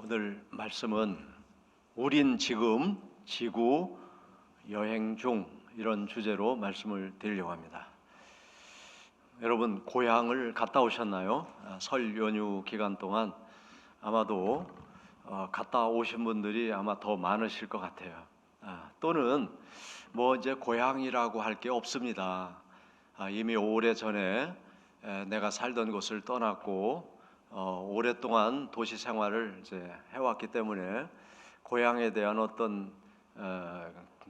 오늘 말씀은 우린 지금 지구 여행 중 이런 주제로 말씀을 드리려고 합니다. 여러분 고향을 갔다 오셨나요? 설 연휴 기간 동안 아마도 갔다 오신 분들이 아마 더 많으실 것 같아요. 또는 뭐 이제 고향이라고 할 게 없습니다. 이미 오래전에 내가 살던 곳을 떠났고 오랫동안 도시 생활을 이제 해왔기 때문에 고향에 대한 어떤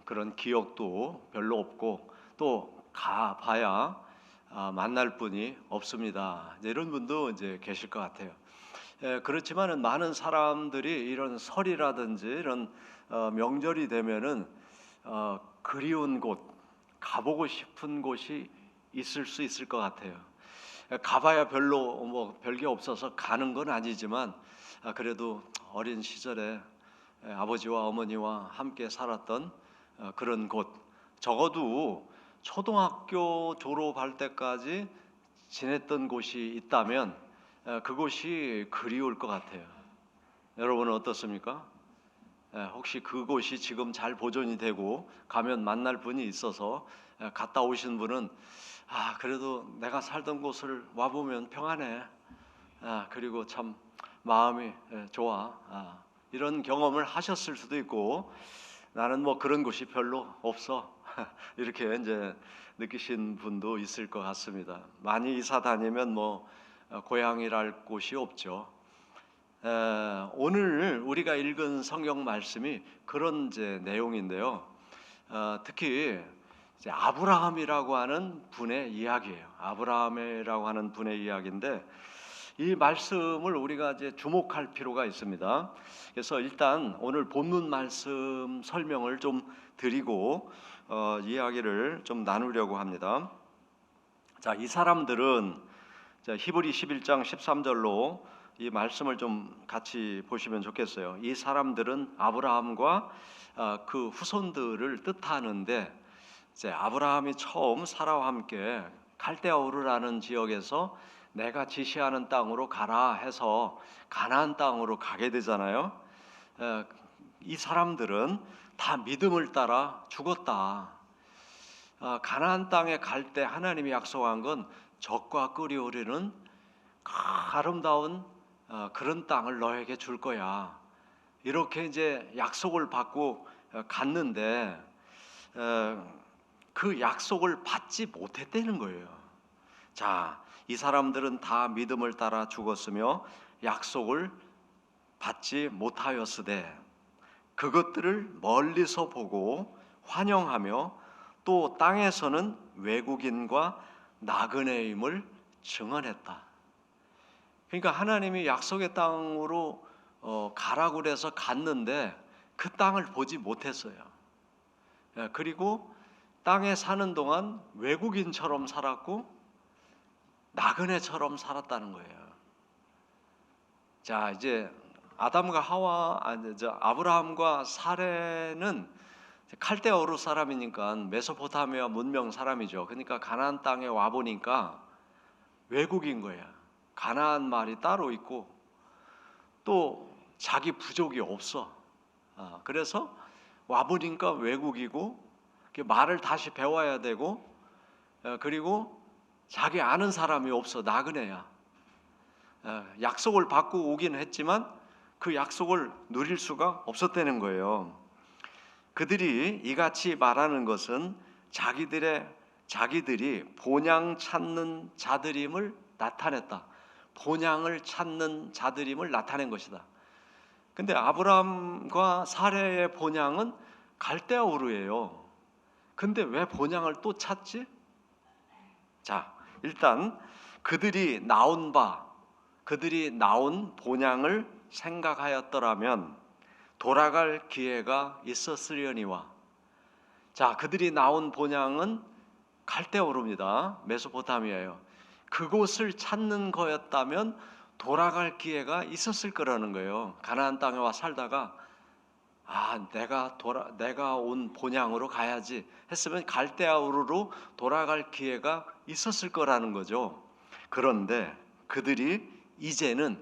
그런 기억도 별로 없고 또 가봐야 만날 분이 없습니다. 이런 분도 이제 계실 것 같아요. 그렇지만은 많은 사람들이 이런 설이라든지 이런 명절이 되면은 그리운 곳, 가보고 싶은 곳이 있을 수 있을 것 같아요. 가봐야 별로 뭐 별게 없어서 가는 건 아니지만 그래도 어린 시절에 아버지와 어머니와 함께 살았던 그런 곳, 적어도 초등학교 졸업할 때까지 지냈던 곳이 있다면 그곳이 그리울 것 같아요. 여러분은 어떻습니까? 혹시 그곳이 지금 잘 보존이 되고 가면 만날 분이 있어서 갔다 오신 분은 그래도 내가 살던 곳을 와보면 평안해. 그리고 참 마음이 좋아. 이런 경험을 하셨을 수도 있고 나는 뭐 그런 곳이 별로 없어. 이렇게 이제 느끼신 분도 있을 것 같습니다. 많이 이사 다니면 뭐 고향이랄 곳이 없죠. 오늘 우리가 읽은 성경 말씀이 그런 이제 내용인데요. 특히 이제 아브라함이라고 하는 분의 이야기예요. 아브라함이라고 하는 분의 이야기인데 이 말씀을 우리가 이제 주목할 필요가 있습니다. 그래서 일단 오늘 본문 말씀 설명을 좀 드리고 이야기를 좀 나누려고 합니다. 자, 이 사람들은 히브리 11장 13절로 이 말씀을 좀 같이 보시면 좋겠어요. 이 사람들은 아브라함과 그 후손들을 뜻하는데 이제 아브라함이 처음 사라와 함께 갈대아 우르라는 지역에서 내가 지시하는 땅으로 가라 해서 가나안 땅으로 가게 되잖아요. 이 사람들은 다 믿음을 따라 죽었다. 가나안 땅에 갈 때 하나님이 약속한 건 젖과 꿀이 흐르는 아름다운 그런 땅을 너에게 줄 거야. 이렇게 이제 약속을 받고 갔는데 그 약속을 받지 못했다는 거예요. 자, 이 사람들은 다 믿음을 따라 죽었으며 약속을 받지 못하였으되 그것들을 멀리서 보고 환영하며 또 땅에서는 외국인과 나그네임을 증언했다. 그러니까 하나님이 약속의 땅으로 가라고 그래서 갔는데 그 땅을 보지 못했어요. 그리고 땅에 사는 동안 외국인처럼 살았고 나그네처럼 살았다는 거예요. 자, 이제 아담과 아브라함과 사레는 칼데아 우르 사람이니까 메소포타미아 문명 사람이죠. 그러니까 가나안 땅에 와 보니까 외국인 거야. 가나안 말이 따로 있고 또 자기 부족이 없어. 그래서 와 보니까 외국이고 말을 다시 배워야 되고 그리고 자기 아는 사람이 없어. 나그네야. 약속을 받고 오긴 했지만 그 약속을 누릴 수가 없었다는 거예요. 그들이 이같이 말하는 것은 자기들이 본향 찾는 자들임을 나타냈다. 본향을 찾는 자들임을 나타낸 것이다. 근데 아브라함과 사레의 본향은 갈대아 우르예요. 근데 왜 본향을 또 찾지? 자, 일단 그들이 나온 본향을 생각하였더라면 돌아갈 기회가 있었으려니와. 자, 그들이 나온 본향은 갈대아 우르입니다. 메소포타미아예요. 그곳을 찾는 거였다면 돌아갈 기회가 있었을 거라는 거예요. 가나안 땅에 와 살다가 내가 온 본향으로 가야지 했으면 갈대아 우르로 돌아갈 기회가 있었을 거라는 거죠. 그런데 그들이 이제는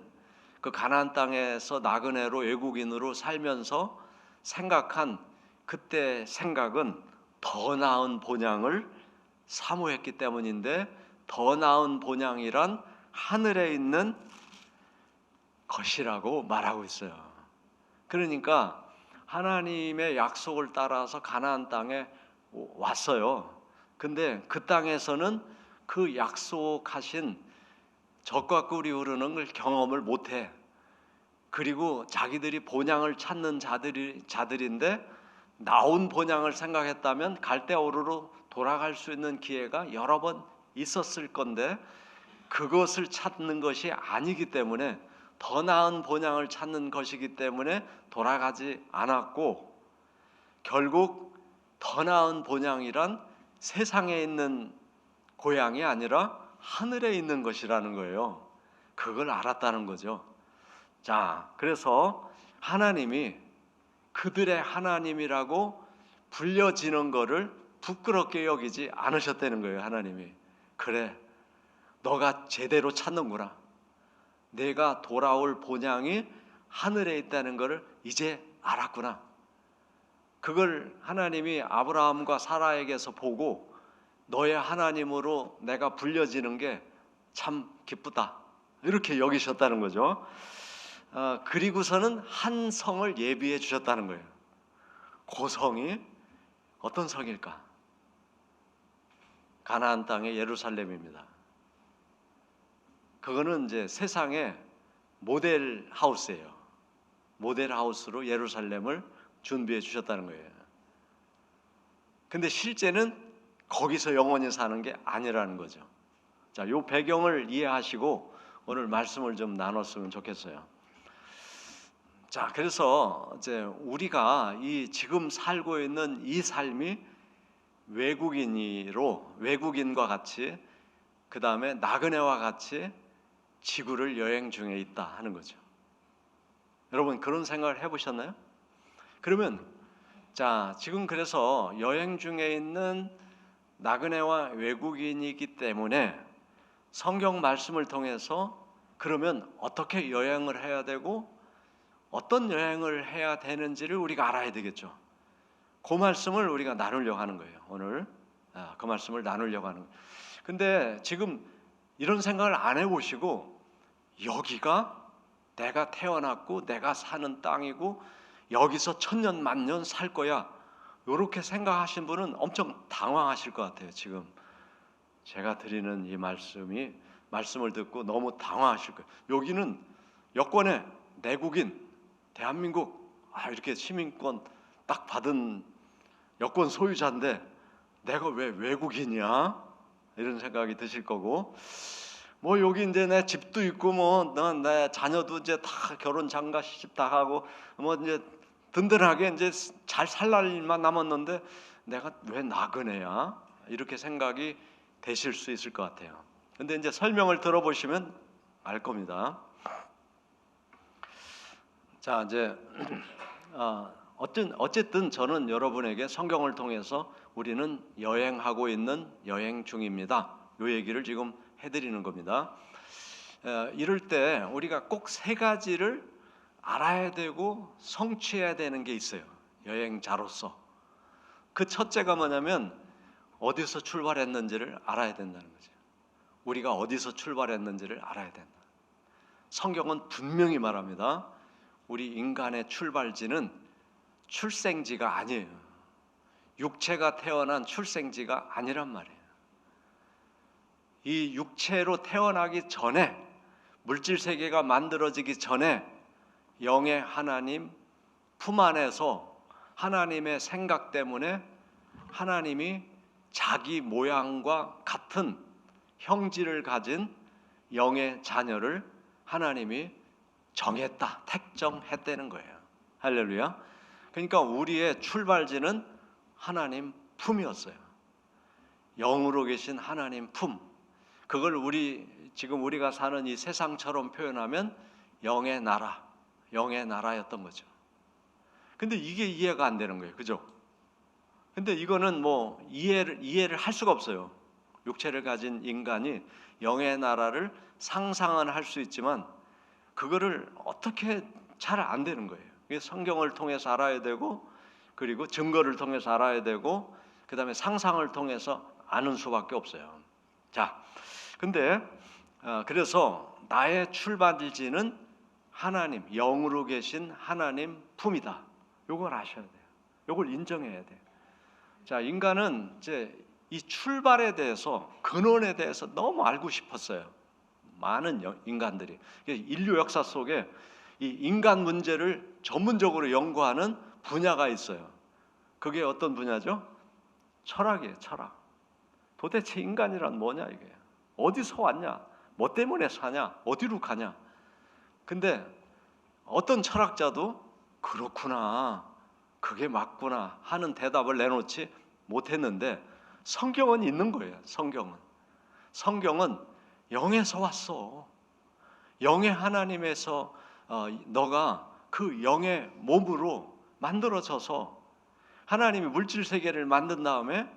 그 가나안 땅에서 나그네로 외국인으로 살면서 생각한 그때 생각은 더 나은 본향을 사모했기 때문인데, 더 나은 본향이란 하늘에 있는 것이라고 말하고 있어요. 그러니까 하나님의 약속을 따라서 가나안 땅에 왔어요. 근데 그 땅에서는 그 약속하신 젖과 꿀이 흐르는 걸 경험을 못해. 그리고 자기들이 본향을 찾는 자들인데 나온 본향을 생각했다면 갈대아우르로 돌아갈 수 있는 기회가 여러 번 있었을 건데, 그것을 찾는 것이 아니기 때문에, 더 나은 본향을 찾는 것이기 때문에 돌아가지 않았고, 결국 더 나은 본향이란 세상에 있는 고향이 아니라 하늘에 있는 것이라는 거예요. 그걸 알았다는 거죠. 자, 그래서 하나님이 그들의 하나님이라고 불려지는 것을 부끄럽게 여기지 않으셨다는 거예요. 하나님이, 그래, 너가 제대로 찾는구나. 내가 돌아올 본향이 하늘에 있다는 것을 이제 알았구나. 그걸 하나님이 아브라함과 사라에게서 보고 너의 하나님으로 내가 불려지는 게 참 기쁘다, 이렇게 여기셨다는 거죠. 그리고서는 한 성을 예비해 주셨다는 거예요. 그 성이 어떤 성일까? 가나안 땅의 예루살렘입니다. 그거는 이제 세상의 모델 하우스예요. 모델 하우스로 예루살렘을 준비해 주셨다는 거예요. 근데 실제는 거기서 영원히 사는 게 아니라는 거죠. 자, 요 배경을 이해하시고 오늘 말씀을 좀 나눴으면 좋겠어요. 자, 그래서 이제 우리가 이 지금 살고 있는 이 삶이 외국인과 같이, 그 다음에 나그네와 같이 지구를 여행 중에 있다 하는 거죠. 여러분, 그런 생각을 해보셨나요? 그러면 자, 지금 그래서 여행 중에 있는 나그네와 외국인이기 때문에 성경 말씀을 통해서 그러면 어떻게 여행을 해야 되고 어떤 여행을 해야 되는지를 우리가 알아야 되겠죠. 그 말씀을 우리가 나누려고 하는 거예요. 오늘 그 말씀을 나누려고 하는 거예요. 근데 지금 이런 생각을 안 해보시고 여기가 내가 태어났고 내가 사는 땅이고 여기서 천년 만년 살 거야, 이렇게 생각하신 분은 엄청 당황하실 것 같아요. 지금 제가 드리는 이 말씀을 듣고 너무 당황하실 거예요. 여기는 여권에 내국인 대한민국 이렇게 시민권 딱 받은 여권 소유자인데 내가 왜 외국인이야? 이런 생각이 드실 거고, 뭐 여기 이제 내 집도 있고 뭐 내 자녀도 이제 다 결혼 장가 시집 다 하고 뭐 이제 든든하게 이제 잘 살 날만 남았는데 내가 왜 나그네야? 이렇게 생각이 되실 수 있을 것 같아요. 근데 이제 설명을 들어보시면 알 겁니다. 자, 이제 어쨌든 저는 여러분에게 성경을 통해서 우리는 여행하고 있는 여행 중입니다, 이 얘기를 지금 해드리는 겁니다. 이럴 때 우리가 꼭 세 가지를 알아야 되고 성취해야 되는 게 있어요. 여행자로서. 그 첫째가 뭐냐면 어디서 출발했는지를 알아야 된다는 거죠. 우리가 어디서 출발했는지를 알아야 된다. 성경은 분명히 말합니다. 우리 인간의 출발지는 출생지가 아니에요. 육체가 태어난 출생지가 아니란 말이에요. 이 육체로 태어나기 전에, 물질 세계가 만들어지기 전에 영의 하나님 품 안에서 하나님의 생각 때문에 하나님이 자기 모양과 같은 형질을 가진 영의 자녀를 하나님이 정했다, 택정했다는 거예요. 할렐루야. 그러니까 우리의 출발지는 하나님 품이었어요. 영으로 계신 하나님 품. 그걸 지금 우리가 사는 이 세상처럼 표현하면 영의 나라였던 거죠. 근데 이게 이해가 안 되는 거예요. 그죠? 근데 이거는 뭐 이해를 할 수가 없어요. 육체를 가진 인간이 영의 나라를 상상은 할 수 있지만 그거를 어떻게 잘 안 되는 거예요. 성경을 통해서 알아야 되고, 그리고 증거를 통해서 알아야 되고, 그 다음에 상상을 통해서 아는 수밖에 없어요. 자, 근데 그래서 나의 출발지는 하나님, 영으로 계신 하나님 품이다. 이걸 아셔야 돼요. 이걸 인정해야 돼요. 자, 인간은 이제 이 출발에 대해서, 근원에 대해서 너무 알고 싶었어요. 많은 인간들이. 인류 역사 속에 이 인간 문제를 전문적으로 연구하는 분야가 있어요. 그게 어떤 분야죠? 철학이에요. 철학. 도대체 인간이란 뭐냐 이게? 어디서 왔냐? 뭐 때문에 사냐? 어디로 가냐? 근데 어떤 철학자도 그렇구나, 그게 맞구나 하는 대답을 내놓지 못했는데, 성경은 있는 거예요. 성경은 영에서 왔어. 영의 하나님에서 너가 그 영의 몸으로 만들어져서, 하나님이 물질 세계를 만든 다음에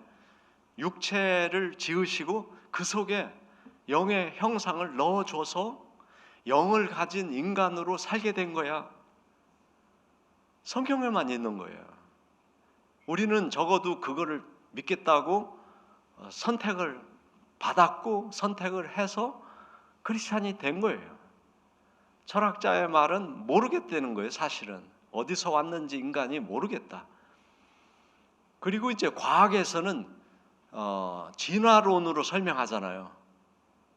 육체를 지으시고 그 속에 영의 형상을 넣어줘서 영을 가진 인간으로 살게 된 거야. 성경에만 있는 거예요. 우리는 적어도 그거를 믿겠다고 선택을 받았고 선택을 해서 크리스찬이 된 거예요. 철학자의 말은 모르겠다는 거예요. 사실은 어디서 왔는지 인간이 모르겠다. 그리고 이제 과학에서는 진화론으로 설명하잖아요.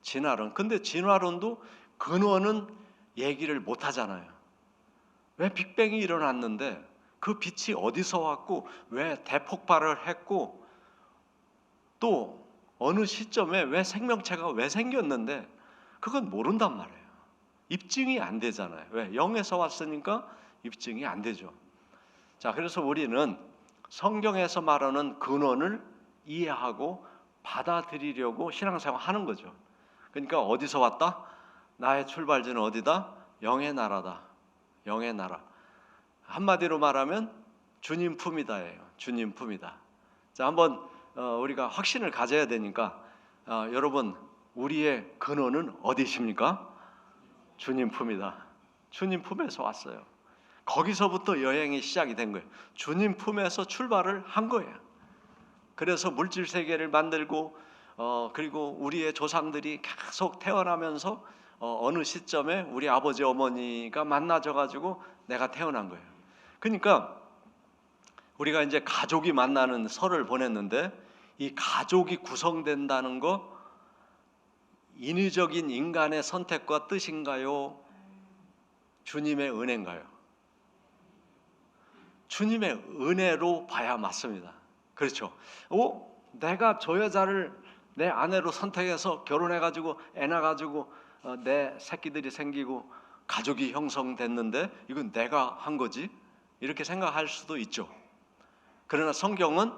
진화론. 근데 진화론도 근원은 얘기를 못 하잖아요. 왜 빅뱅이 일어났는데 그 빛이 어디서 왔고 왜 대폭발을 했고 또 어느 시점에 왜 생명체가 왜 생겼는데, 그건 모른단 말이에요. 입증이 안 되잖아요. 왜? 영에서 왔으니까 입증이 안 되죠. 자, 그래서 우리는 성경에서 말하는 근원을 이해하고 받아들이려고 신앙생활 하는 거죠. 그러니까 어디서 왔다? 나의 출발지는 어디다? 영의 나라다. 영의 나라. 한마디로 말하면 주님 품이다예요. 주님 품이다. 자, 한번 우리가 확신을 가져야 되니까 여러분, 우리의 근원은 어디십니까? 주님 품이다. 주님 품에서 왔어요. 거기서부터 여행이 시작이 된 거예요. 주님 품에서 출발을 한 거예요. 그래서 물질 세계를 만들고 그리고 우리의 조상들이 계속 태어나면서 어느 시점에 우리 아버지 어머니가 만나져 가지고 내가 태어난 거예요. 그러니까 우리가 이제 가족이 만나는 설을 보냈는데, 이 가족이 구성된다는 거 인위적인 인간의 선택과 뜻인가요? 주님의 은혜인가요? 주님의 은혜로 봐야 맞습니다. 그렇죠? 내가 저 여자를 내 아내로 선택해서 결혼해가지고 애 낳아가지고 내 새끼들이 생기고 가족이 형성됐는데 이건 내가 한 거지? 이렇게 생각할 수도 있죠. 그러나 성경은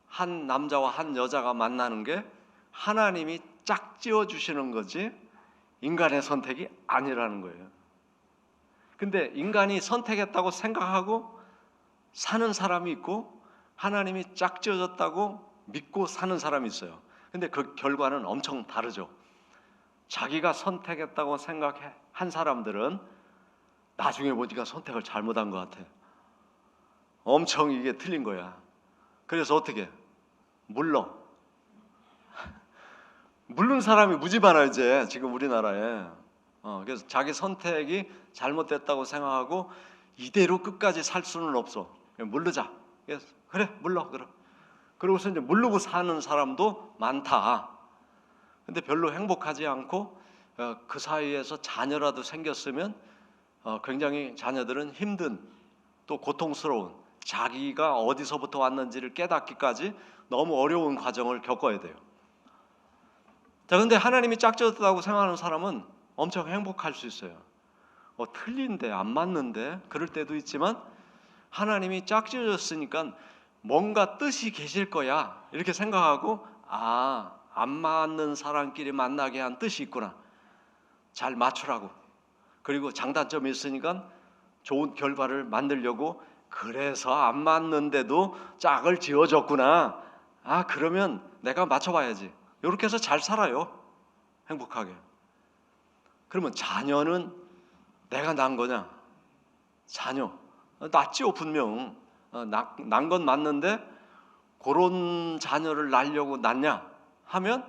한 남자와 한 여자가 만나는 게 하나님이 짝지어 주시는 거지 인간의 선택이 아니라는 거예요. 근데 인간이 선택했다고 생각하고 사는 사람이 있고 하나님이 짝지어졌다고 믿고 사는 사람이 있어요. 근데 그 결과는 엄청 다르죠. 자기가 선택했다고 생각한 사람들은 나중에 보니까 선택을 잘못한 것 같아. 엄청 이게 틀린 거야. 그래서 어떻게? 물러. 물른 사람이 무지 많아 이제 지금 우리나라에. 그래서 자기 선택이 잘못됐다고 생각하고 이대로 끝까지 살 수는 없어. 물르자. 그래서 그래 물러 그럼. 그러고서 이제 물르고 사는 사람도 많다. 근데 별로 행복하지 않고 그 사이에서 자녀라도 생겼으면 굉장히 자녀들은 힘든, 또 고통스러운, 자기가 어디서부터 왔는지를 깨닫기까지 너무 어려운 과정을 겪어야 돼요. 자, 근데 하나님이 짝지었다고 생각하는 사람은 엄청 행복할 수 있어요. 틀린데 안 맞는데 그럴 때도 있지만, 하나님이 짝지어졌으니까 뭔가 뜻이 계실 거야 이렇게 생각하고, 안 맞는 사람끼리 만나게 한 뜻이 있구나, 잘 맞추라고, 그리고 장단점이 있으니까 좋은 결과를 만들려고, 그래서 안 맞는데도 짝을 지어줬구나, 그러면 내가 맞춰봐야지, 이렇게 해서 잘 살아요. 행복하게. 그러면 자녀는 내가 낳은 거냐? 자녀. 낳지요, 분명. 낳은 건 맞는데 그런 자녀를 낳으려고 낳냐 하면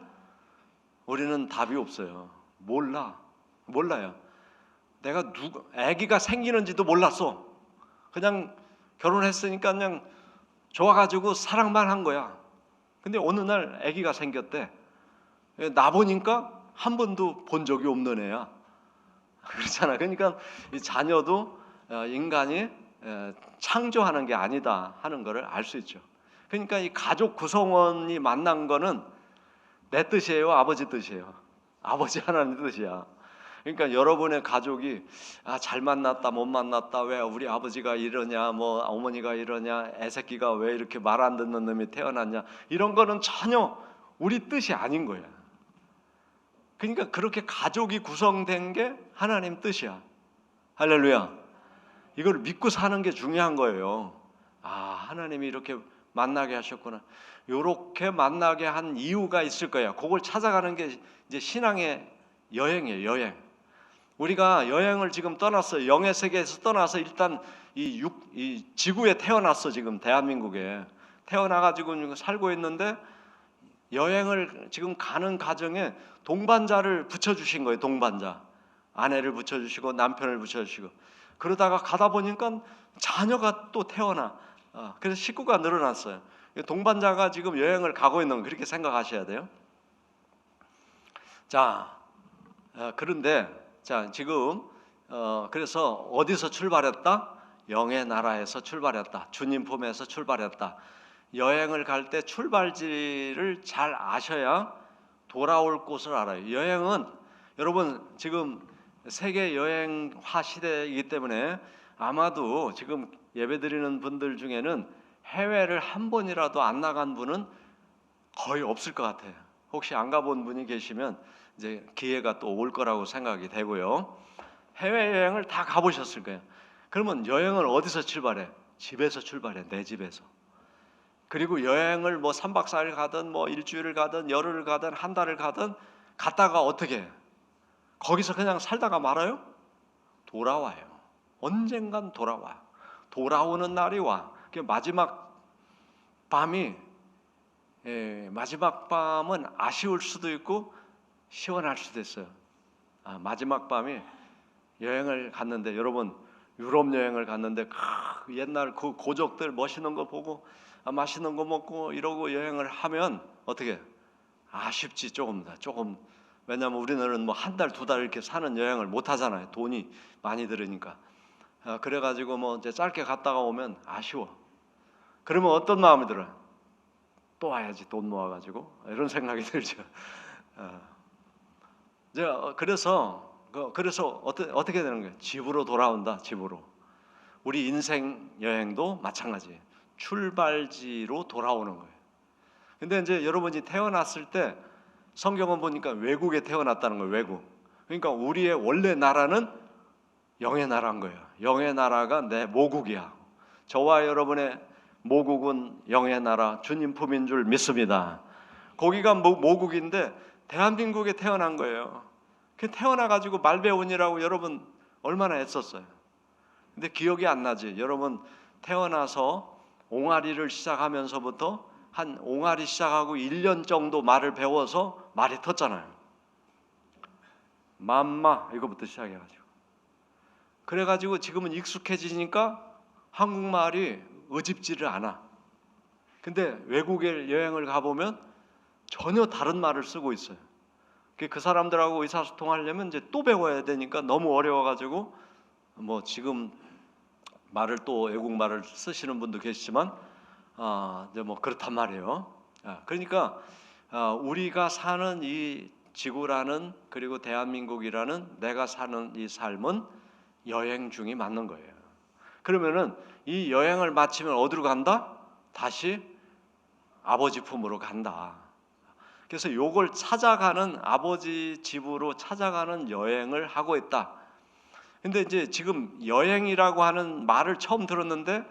우리는 답이 없어요. 몰라요. 내가 아기가 생기는지도 몰랐어. 그냥 결혼했으니까 그냥 좋아가지고 사랑만 한 거야. 근데 어느 날 아기가 생겼대. 나 보니까 한 번도 본 적이 없는 애야. 그렇잖아. 그러니까 이 자녀도 인간이 창조하는 게 아니다 하는 것을 알 수 있죠. 그러니까 이 가족 구성원이 만난 거는 내 뜻이에요, 아버지 뜻이에요? 아버지 하나님 뜻이야. 그러니까 여러분의 가족이 잘 만났다, 못 만났다, 왜 우리 아버지가 이러냐, 뭐 어머니가 이러냐, 애새끼가 왜 이렇게 말 안 듣는 놈이 태어났냐, 이런 거는 전혀 우리 뜻이 아닌 거야. 그러니까 그렇게 가족이 구성된 게 하나님 뜻이야. 할렐루야. 이걸 믿고 사는 게 중요한 거예요. 하나님이 이렇게 만나게 하셨구나. 이렇게 만나게 한 이유가 있을 거야. 그걸 찾아가는 게 이제 신앙의 여행이에요. 여행. 우리가 여행을 지금 떠났어요. 영의 세계에서 떠나서 일단 이 지구에 태어났어. 지금 대한민국에 태어나가지고 살고 있는데 여행을 지금 가는 과정에 동반자를 붙여주신 거예요. 동반자. 아내를 붙여주시고 남편을 붙여주시고 그러다가 가다 보니까 자녀가 또 태어나. 그래서 식구가 늘어났어요. 동반자가 지금 여행을 가고 있는 거 그렇게 생각하셔야 돼요. 자, 그런데 자 지금 그래서 어디서 출발했다? 영의 나라에서 출발했다. 주님 품에서 출발했다. 여행을 갈 때 출발지를 잘 아셔야 돌아올 곳을 알아요. 여행은 여러분 지금 세계 여행화 시대이기 때문에 아마도 지금 예배드리는 분들 중에는 해외를 한 번이라도 안 나간 분은 거의 없을 것 같아요. 혹시 안 가본 분이 계시면 이제 기회가 또 올 거라고 생각이 되고요. 해외여행을 다 가보셨을 거예요. 그러면 여행을 어디서 출발해? 집에서 출발해. 내 집에서. 그리고 여행을 뭐 3박 4일 가든 뭐 일주일을 가든 열흘을 가든 한 달을 가든 갔다가 어떻게 해? 거기서 그냥 살다가 말아요? 돌아와요. 언젠간 돌아와요. 돌아오는 날이 와. 마지막 밤이 마지막 밤은 아쉬울 수도 있고 시원할 수도 있어요. 마지막 밤이 여행을 갔는데 여러분 유럽 여행을 갔는데 옛날 그 고족들 멋있는 거 보고 맛있는 거 먹고 이러고 여행을 하면 어떻게 아쉽지 조금 왜냐하면 우리는 뭐 한 달, 두 달 이렇게 사는 여행을 못 하잖아요. 돈이 많이 들으니까. 그래가지고 뭐 이제 짧게 갔다가 오면 아쉬워. 그러면 어떤 마음이 들어요? 또 와야지 돈 모아가지고 이런 생각이 들죠. 그래서 어떻게 되는 거예요? 집으로 돌아온다. 집으로. 우리 인생 여행도 마찬가지예요. 출발지로 돌아오는 거예요. 근데 이제 여러분이 태어났을 때 성경은 보니까 외국에 태어났다는 거예요. 외국. 그러니까 우리의 원래 나라는 영의 나라인 거예요. 영의 나라가 내 모국이야. 저와 여러분의 모국은 영의 나라 주님 품인 줄 믿습니다. 거기가 모국인데 대한민국에 태어난 거예요. 그 태어나가지고 말배운이라고 여러분 얼마나 애썼어요. 근데 기억이 안 나지. 여러분 태어나서 옹알이를 시작하면서부터 한 옹알이 시작하고 1년 정도 말을 배워서 말이 텄잖아요. 맘마 이거부터 시작해가지고 그래가지고 지금은 익숙해지니까 한국말이 어집지를 않아. 근데 외국에 여행을 가보면 전혀 다른 말을 쓰고 있어요. 그 사람들하고 의사소통하려면 이제 또 배워야 되니까 너무 어려워가지고 뭐 지금 말을 또 외국말을 쓰시는 분도 계시지만 이제 뭐 그렇단 말이에요. 그러니까 우리가 사는 이 지구라는 그리고 대한민국이라는 내가 사는 이 삶은 여행 중이 맞는 거예요. 그러면은 이 여행을 마치면 어디로 간다? 다시 아버지 품으로 간다. 그래서 요걸 찾아가는 아버지 집으로 찾아가는 여행을 하고 있다. 근데 이제 지금 여행이라고 하는 말을 처음 들었는데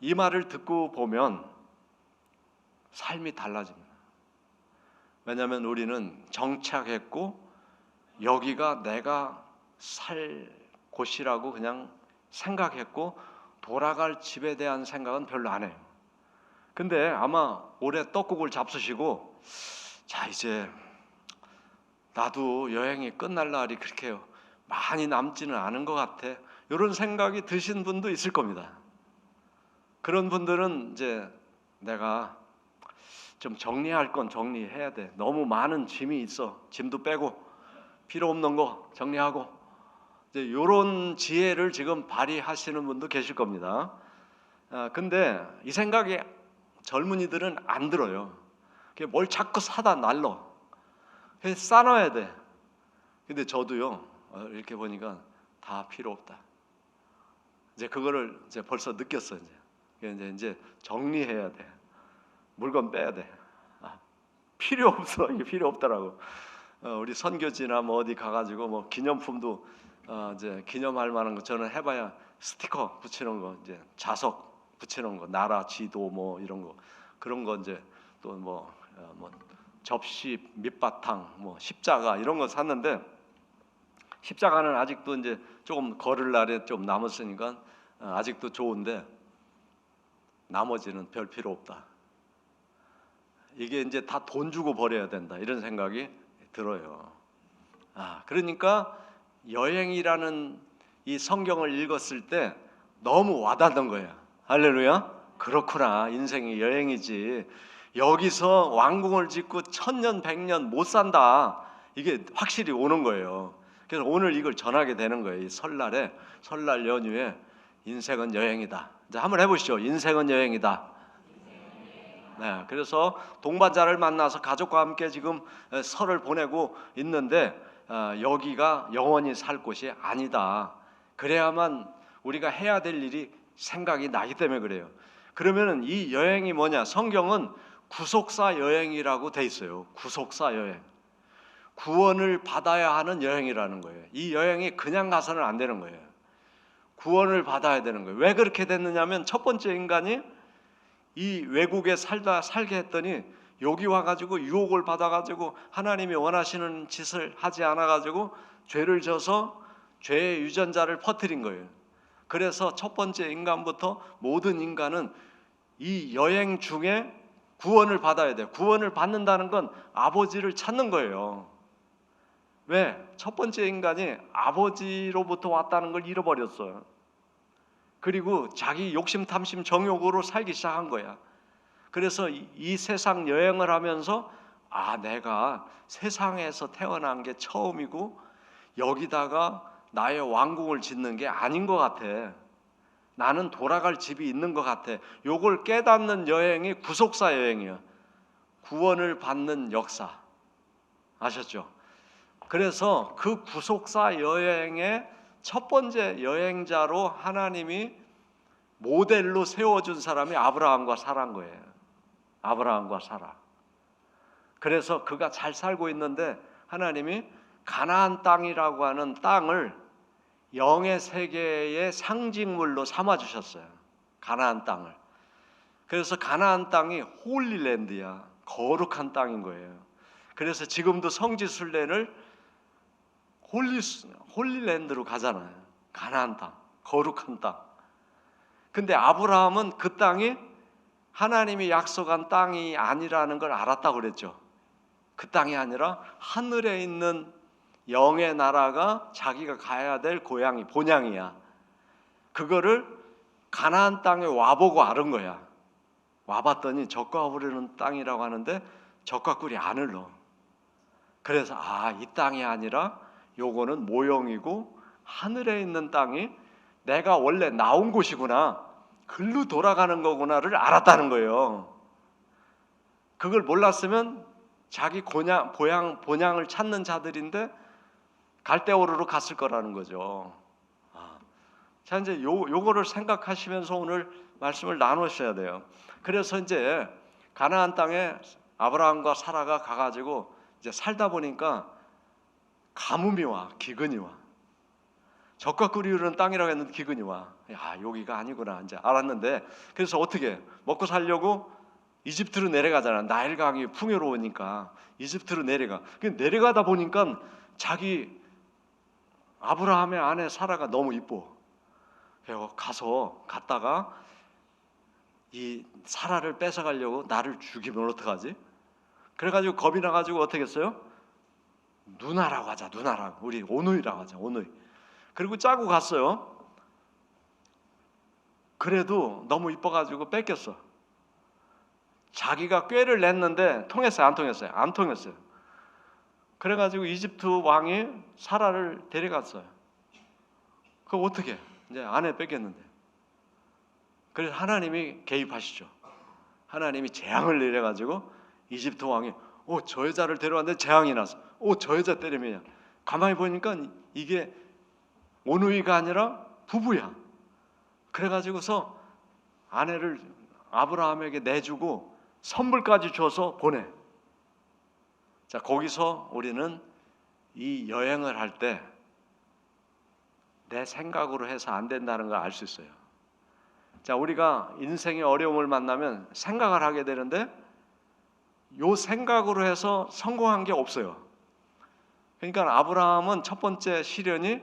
이 말을 듣고 보면 삶이 달라집니다. 왜냐하면 우리는 정착했고 여기가 내가 살 곳이라고 그냥 생각했고 돌아갈 집에 대한 생각은 별로 안 해요. 근데 아마 올해 떡국을 잡수시고 자 이제 나도 여행이 끝날 날이 그렇게 많이 남지는 않은 것 같아, 이런 생각이 드신 분도 있을 겁니다. 그런 분들은 이제 내가 좀 정리할 건 정리해야 돼, 너무 많은 짐이 있어, 짐도 빼고 필요 없는 거 정리하고, 이제 이런 지혜를 지금 발휘하시는 분도 계실 겁니다. 근데 이 생각이 젊은이들은 안 들어요. 뭘 자꾸 사다 날러 싸놔야 돼. 근데 저도요 이렇게 보니까 다 필요 없다. 이제 그거를 이제 벌써 느꼈어요. 이제 정리해야 돼. 물건 빼야 돼. 필요 없어. 이게 필요 없더라고. 우리 선교지나 뭐 어디 가가지고 뭐 기념품도 이제 기념할 만한 거 저는 해봐야 스티커 붙이는 거, 이제 자석 붙이는 거, 나라 지도 뭐 이런 거, 그런 거 이제 또 뭐 접시 밑바탕 뭐 십자가 이런 거 샀는데, 십자가는 아직도 이제 조금 걸을 날에 좀 남았으니까 아직도 좋은데 나머지는 별 필요 없다. 이게 이제 다 돈 주고 버려야 된다, 이런 생각이 들어요. 그러니까 여행이라는 이 성경을 읽었을 때 너무 와닿는 거예요. 할렐루야. 그렇구나, 인생이 여행이지. 여기서 왕궁을 짓고 1000년 100년 못 산다, 이게 확실히 오는 거예요. 그래서 오늘 이걸 전하게 되는 거예요. 이 설날에, 설날 연휴에 인생은 여행이다. 이제 한번 해보시죠. 인생은 여행이다. 네, 그래서 동반자를 만나서 가족과 함께 지금 설을 보내고 있는데 여기가 영원히 살 곳이 아니다. 그래야만 우리가 해야 될 일이 생각이 나기 때문에 그래요. 그러면은 이 여행이 뭐냐? 성경은 구속사 여행이라고 돼 있어요. 구속사 여행. 구원을 받아야 하는 여행이라는 거예요. 이 여행이 그냥 가서는 안 되는 거예요. 구원을 받아야 되는 거예요. 왜 그렇게 됐느냐면 첫 번째, 인간이 이 외국에 살게 했더니 여기 와가지고 유혹을 받아가지고 하나님이 원하시는 짓을 하지 않아가지고 죄를 져서 죄의 유전자를 퍼뜨린 거예요. 그래서 첫 번째 인간부터 모든 인간은 이 여행 중에 구원을 받아야 돼요. 구원을 받는다는 건 아버지를 찾는 거예요. 왜? 첫 번째 인간이 아버지로부터 왔다는 걸 잃어버렸어요. 그리고 자기 욕심, 탐심, 정욕으로 살기 시작한 거야. 그래서 이 세상 여행을 하면서 내가 세상에서 태어난 게 처음이고 여기다가 나의 왕궁을 짓는 게 아닌 것 같아. 나는 돌아갈 집이 있는 것 같아. 요걸 깨닫는 여행이 구속사 여행이야. 구원을 받는 역사. 아셨죠? 그래서 그 구속사 여행의 첫 번째 여행자로 하나님이 모델로 세워준 사람이 아브라함과 사라인 거예요. 아브라함과 사라. 그래서 그가 잘 살고 있는데 하나님이 가나안 땅이라고 하는 땅을 영의 세계의 상징물로 삼아주셨어요. 가나안 땅을. 그래서 가나안 땅이 홀리랜드야. 거룩한 땅인 거예요. 그래서 지금도 성지순례를 홀리랜드로 가잖아요. 가나안 땅, 거룩한 땅. 근데 아브라함은 그 땅이 하나님이 약속한 땅이 아니라는 걸 알았다고 그랬죠. 그 땅이 아니라 하늘에 있는 영의 나라가 자기가 가야 될 고향이, 본향이야. 그거를 가나안 땅에 와보고 알은 거야. 와봤더니 젖과 꿀 흐르는 땅이라고 하는데 젖과 꿀이 안 흘러. 그래서 이 땅이 아니라 요거는 모형이고 하늘에 있는 땅이 내가 원래 나온 곳이구나, 글로 돌아가는 거구나를 알았다는 거예요. 그걸 몰랐으면 자기 본향을 찾는 자들인데 갈대오르로 갔을 거라는 거죠. 자, 이제 요거를 생각하시면서 오늘 말씀을 나누셔야 돼요. 그래서 이제 가나안 땅에 아브라함과 사라가 가가지고 이제 살다 보니까 가뭄이 와, 기근이 와. 젖과 꿀이 흐르는 땅이라고 했는데 기근이 와. 여기가 아니구나 이제 알았는데, 그래서 어떻게 먹고 살려고 이집트로 내려가잖아. 나일강이 풍요로우니까 이집트로 내려가. 내려가다 보니까 자기 아브라함의 아내 사라가 너무 이뻐. 그래서 갔다가 이 사라를 뺏어가려고 나를 죽이면 어떡하지? 그래가지고 겁이 나가지고 어떻게 했어요? 누나라고 하자, 누나라고. 우리 오누이라고 하자, 오누이. 그리고 짜고 갔어요. 그래도 너무 이뻐가지고 뺏겼어. 자기가 꾀를 냈는데 통했어요, 안 통했어요? 안 통했어요. 그래가지고 이집트 왕이 사라를 데려갔어요. 그거 어떻게? 이제 아내 뺏겼는데. 그래서 하나님이 개입하시죠. 하나님이 재앙을 내려가지고 이집트 왕이 저 여자를 데려왔는데 재앙이 나서 저 여자 때리면 가만히 보니까 이게 오누이가 아니라 부부야. 그래가지고서 아내를 아브라함에게 내주고 선물까지 줘서 보내. 자, 거기서 우리는 이 여행을 할 때 내 생각으로 해서 안 된다는 걸 알 수 있어요. 자, 우리가 인생의 어려움을 만나면 생각을 하게 되는데 요 생각으로 해서 성공한 게 없어요. 그러니까 아브라함은 첫 번째 시련이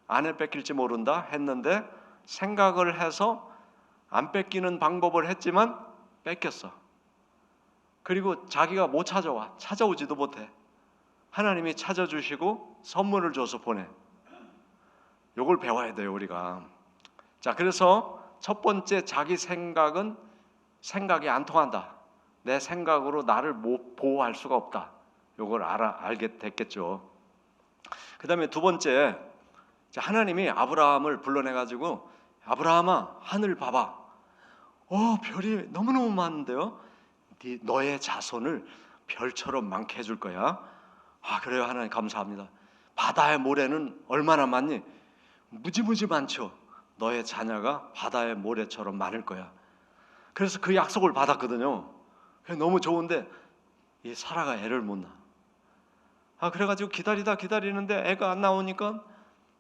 아내 뺏길지 모른다 했는데 생각을 해서 안 뺏기는 방법을 했지만 뺏겼어. 그리고 자기가 못 찾아와. 찾아오지도 못해. 하나님이 찾아주시고 선물을 줘서 보내. 요걸 배워야 돼요, 우리가. 자, 그래서 첫 번째 자기 생각은 생각이 안 통한다. 내 생각으로 나를 보호할 수가 없다. 요걸 알게 됐겠죠. 그 다음에 두 번째, 하나님이 아브라함을 불러내가지고 아브라함아, 하늘 봐봐. 별이 너무너무 많은데요. 너의 자손을 별처럼 많게 해줄 거야. 그래요, 하나님 감사합니다. 바다의 모래는 얼마나 많니? 무지무지 많죠. 너의 자녀가 바다의 모래처럼 많을 거야. 그래서 그 약속을 받았거든요. 너무 좋은데 이 사라가 애를 못 낳아. 그래가지고 기다리는데 애가 안 나오니까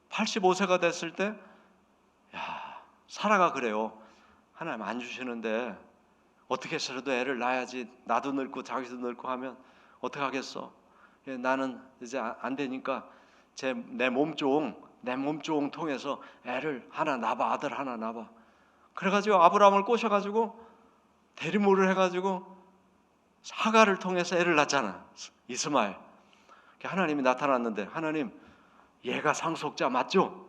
85세가 됐을 때 사라가 그래요. 하나님 안 주시는데 어떻게 해서라도 애를 낳아야지. 나도 늙고 자기도 늙고 하면 어떡하겠어. 나는 이제 안 되니까 내 몸종 통해서 애를 하나 낳아. 아들 하나 낳아. 그래가지고 아브라함을 꼬셔가지고 대리모를 해가지고 하가를 통해서 애를 낳잖아. 이스마엘. 하나님이 나타났는데 하나님, 얘가 상속자 맞죠?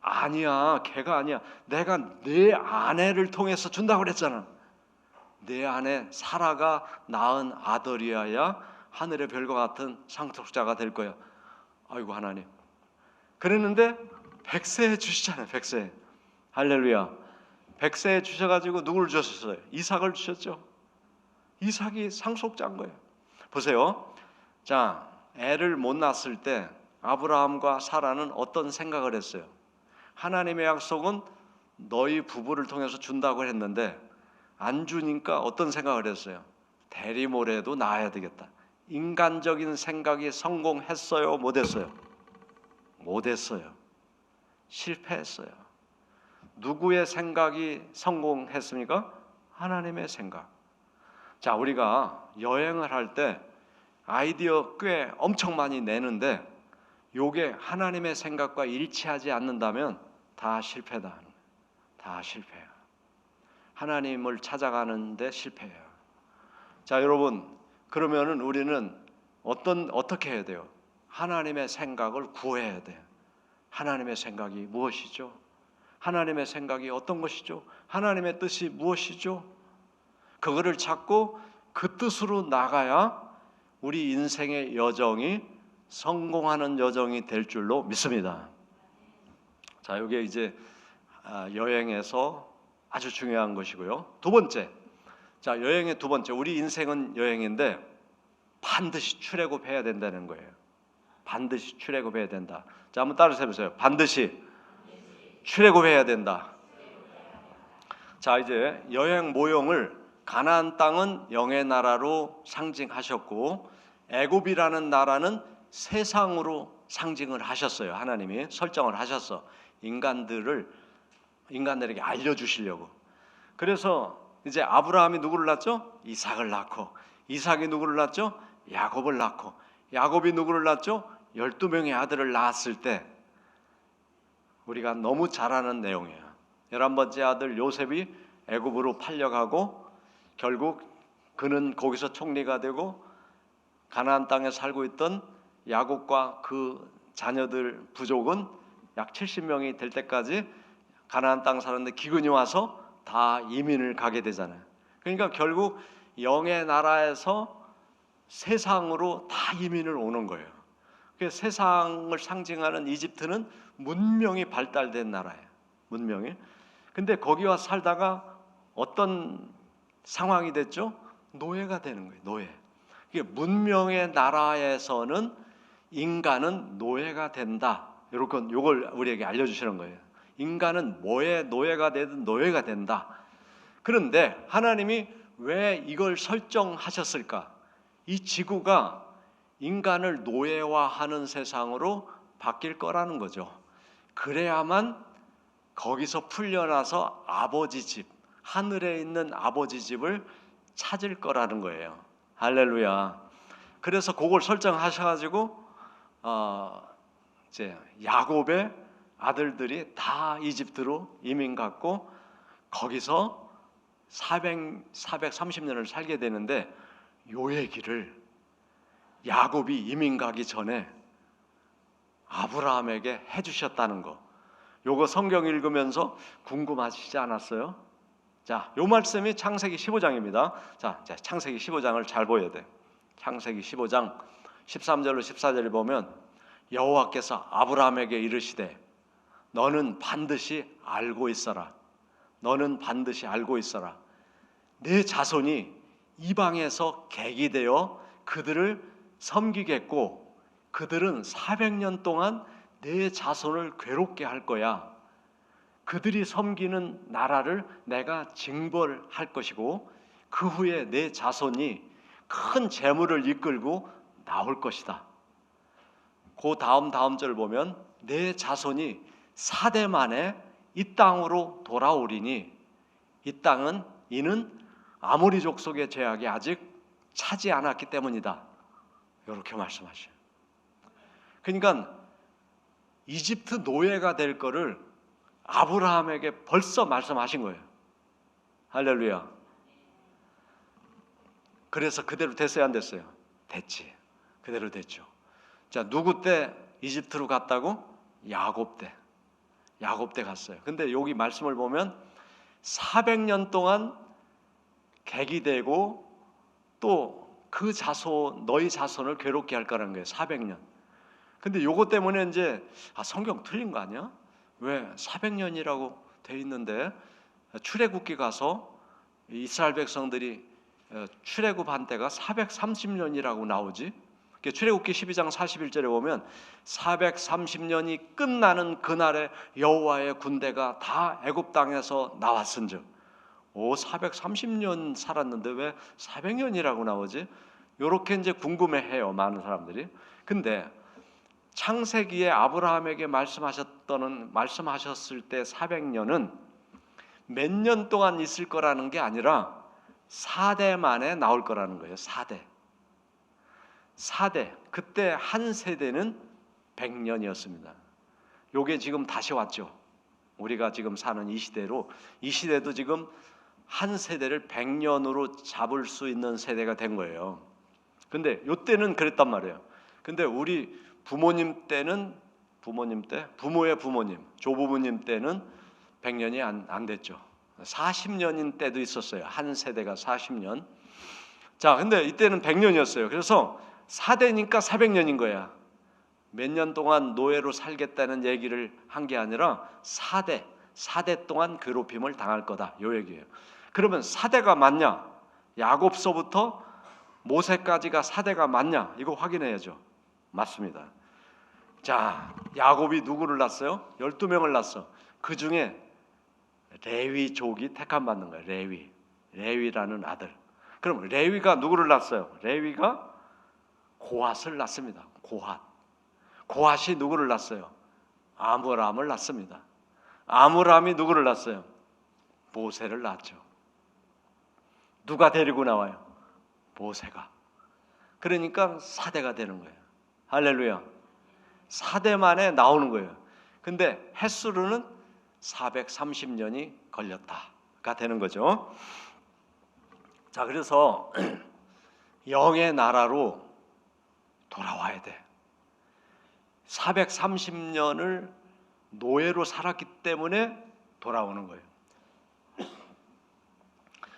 아니야, 걔가 아니야. 내가 네 아내를 통해서 준다고 그랬잖아. 내 아내 사라가 낳은 아들이어야 하늘의 별과 같은 상속자가 될 거야. 아이고 하나님. 그랬는데 100세에 주시잖아요. 100세. 할렐루야. 100세에 주셔가지고 누구를 주셨어요? 이삭을 주셨죠. 이삭이 상속자인 거예요. 보세요. 자, 애를 못 낳았을 때 아브라함과 사라는 어떤 생각을 했어요? 하나님의 약속은 너희 부부를 통해서 준다고 했는데 안 주니까 어떤 생각을 했어요? 대리모래도 낳아야 되겠다. 인간적인 생각이 성공했어요? 못했어요? 못했어요. 실패했어요. 누구의 생각이 성공했습니까? 하나님의 생각. 자, 우리가 여행을 할 때 아이디어 꽤 엄청 많이 내는데 요게 하나님의 생각과 일치하지 않는다면 다 실패다. 다 실패야. 하나님을 찾아가는데 실패해요. 자, 여러분, 그러면은 우리는 어떻게 해야 돼요? 하나님의 생각을 구해야 돼요. 하나님의 생각이 무엇이죠? 하나님의 생각이 어떤 것이죠? 하나님의 뜻이 무엇이죠? 그거를 찾고 그 뜻으로 나가야 우리 인생의 여정이 성공하는 여정이 될 줄로 믿습니다. 자, 이게 이제 여행에서 아주 중요한 것이고요. 두 번째, 자, 여행의 두 번째, 우리 인생은 여행인데 반드시 출애굽해야 된다는 거예요. 반드시 출애굽해야 된다. 자, 한번 따라서 해보세요. 반드시 출애굽해야 된다. 자, 이제 여행 모형을 가나안 땅은 영의 나라로 상징하셨고 애굽이라는 나라는 세상으로 상징을 하셨어요. 하나님이 설정을 하셨어. 인간들에게 알려주시려고. 그래서 이제 아브라함이 누구를 낳죠? 이삭을 낳고, 이삭이 누구를 낳죠? 야곱을 낳고, 야곱이 누구를 낳죠? 12명의 아들을 낳았을 때 우리가 너무 잘 아는 내용이에요. 11번째 아들 요셉이 애굽으로 팔려가고 결국 그는 거기서 총리가 되고 가나안 땅에 살고 있던 야곱과 그 자녀들 부족은 약 70명이 될 때까지 가나안 땅 사는데 기근이 와서 다 이민을 가게 되잖아요. 그러니까 결국 영의 나라에서 세상으로 다 이민을 오는 거예요. 그 세상을 상징하는 이집트는 문명이 발달된 나라예요. 문명이. 근데 거기 와 살다가 어떤 상황이 됐죠? 노예가 되는 거예요. 노예. 이게 문명의 나라에서는 인간은 노예가 된다. 요걸 우리에게 알려주시는 거예요. 인간은 뭐에 노예가 되든 노예가 된다. 그런데 하나님이 왜 이걸 설정하셨을까? 이 지구가 인간을 노예화하는 세상으로 바뀔 거라는 거죠. 그래야만 거기서 풀려나서 아버지 집, 하늘에 있는 아버지 집을 찾을 거라는 거예요. 할렐루야. 그래서 그걸 설정하셔가지고 이제 야곱의 아들들이 다 이집트로 이민 갔고 거기서 430년을 살게 되는데 요 얘기를 야곱이 이민 가기 전에 아브라함에게 해주셨다는 거. 요거 성경 읽으면서 궁금하시지 않았어요? 자, 요 말씀이 창세기 15장입니다. 자, 창세기 15장을 잘 보여야 돼. 창세기 15장 13절로 14절을 보면 여호와께서 아브라함에게 이르시되 너는 반드시 알고 있어라. 너는 반드시 알고 있어라. 내 자손이 이방에서 객이 되어 그들을 섬기겠고 그들은 400년 동안 내 자손을 괴롭게 할 거야. 그들이 섬기는 나라를 내가 징벌할 것이고 그 후에 내 자손이 큰 재물을 이끌고 나올 것이다. 그 다음 절을 보면 내 자손이 4대 만에 이 땅으로 돌아오리니 이 땅은 이는 아모리 족속의 죄악이 아직 차지 않았기 때문이다. 이렇게 말씀하셔요. 그러니까 이집트 노예가 될 거를 아브라함에게 벌써 말씀하신 거예요. 할렐루야. 그래서 그대로 됐어요, 안 됐어요? 됐지. 그대로 됐죠. 자, 누구 때 이집트로 갔다고? 야곱 때. 야곱 때 갔어요. 근데 여기 말씀을 보면 400년 동안 객이 되고 또 그 자손, 너희 자손을 괴롭게 할 거라는 거예요. 400년. 근데 요거 때문에 이제 성경 틀린 거 아니야? 왜 400년이라고 돼 있는데 출애굽기 가서 이스라엘 백성들이 출애굽한 때가 430년이라고 나오지? 출애굽기 12장 41절에 보면 430년이 끝나는 그날에 여호와의 군대가 다 애굽 땅에서 나왔은즉 430년 살았는데 왜 400년이라고 나오지? 요렇게 이제 궁금해해요, 많은 사람들이. 근데 창세기에 아브라함에게 말씀하셨을 때 400년은 몇 년 동안 있을 거라는 게 아니라 4대 만에 나올 거라는 거예요. 4대. 그때 한 세대는 100년이었습니다. 요게 지금 다시 왔죠. 우리가 지금 사는 이 시대로, 이 시대도 지금 한 세대를 100년으로 잡을 수 있는 세대가 된 거예요. 근데 요때는 그랬단 말이에요. 근데 우리 부모님 때는 부모의 부모님, 조부모님 때는 100년이 안 됐죠. 40년인 때도 있었어요. 한 세대가 40년. 자, 근데 이때는 100년이었어요. 그래서 4대니까 400년인 거야. 몇 년 동안 노예로 살겠다는 얘기를 한 게 아니라 4대 동안 괴롭힘을 당할 거다. 요 얘기예요. 그러면 4대가 맞냐? 야곱서부터 모세까지가 4대가 맞냐? 이거 확인해야죠. 맞습니다. 자, 야곱이 누구를 낳았어요? 12명을 낳았어. 그 중에 레위족이 택함받는 거예요. 레위라는 아들. 그럼 레위가 누구를 낳았어요? 레위가 고핫을 낳습니다. 고핫이 누구를 낳았어요? 아므람을 낳습니다. 아므람이 누구를 낳았어요? 모세를 낳았죠. 누가 데리고 나와요? 모세가. 그러니까 4대가 되는 거예요. 할렐루야. 4대 만에 나오는 거예요. 근데 햇수로는 430년이 걸렸다가 되는 거죠. 자, 그래서 영의 나라로 돌아와야 돼. 430년을 노예로 살았기 때문에 돌아오는 거예요.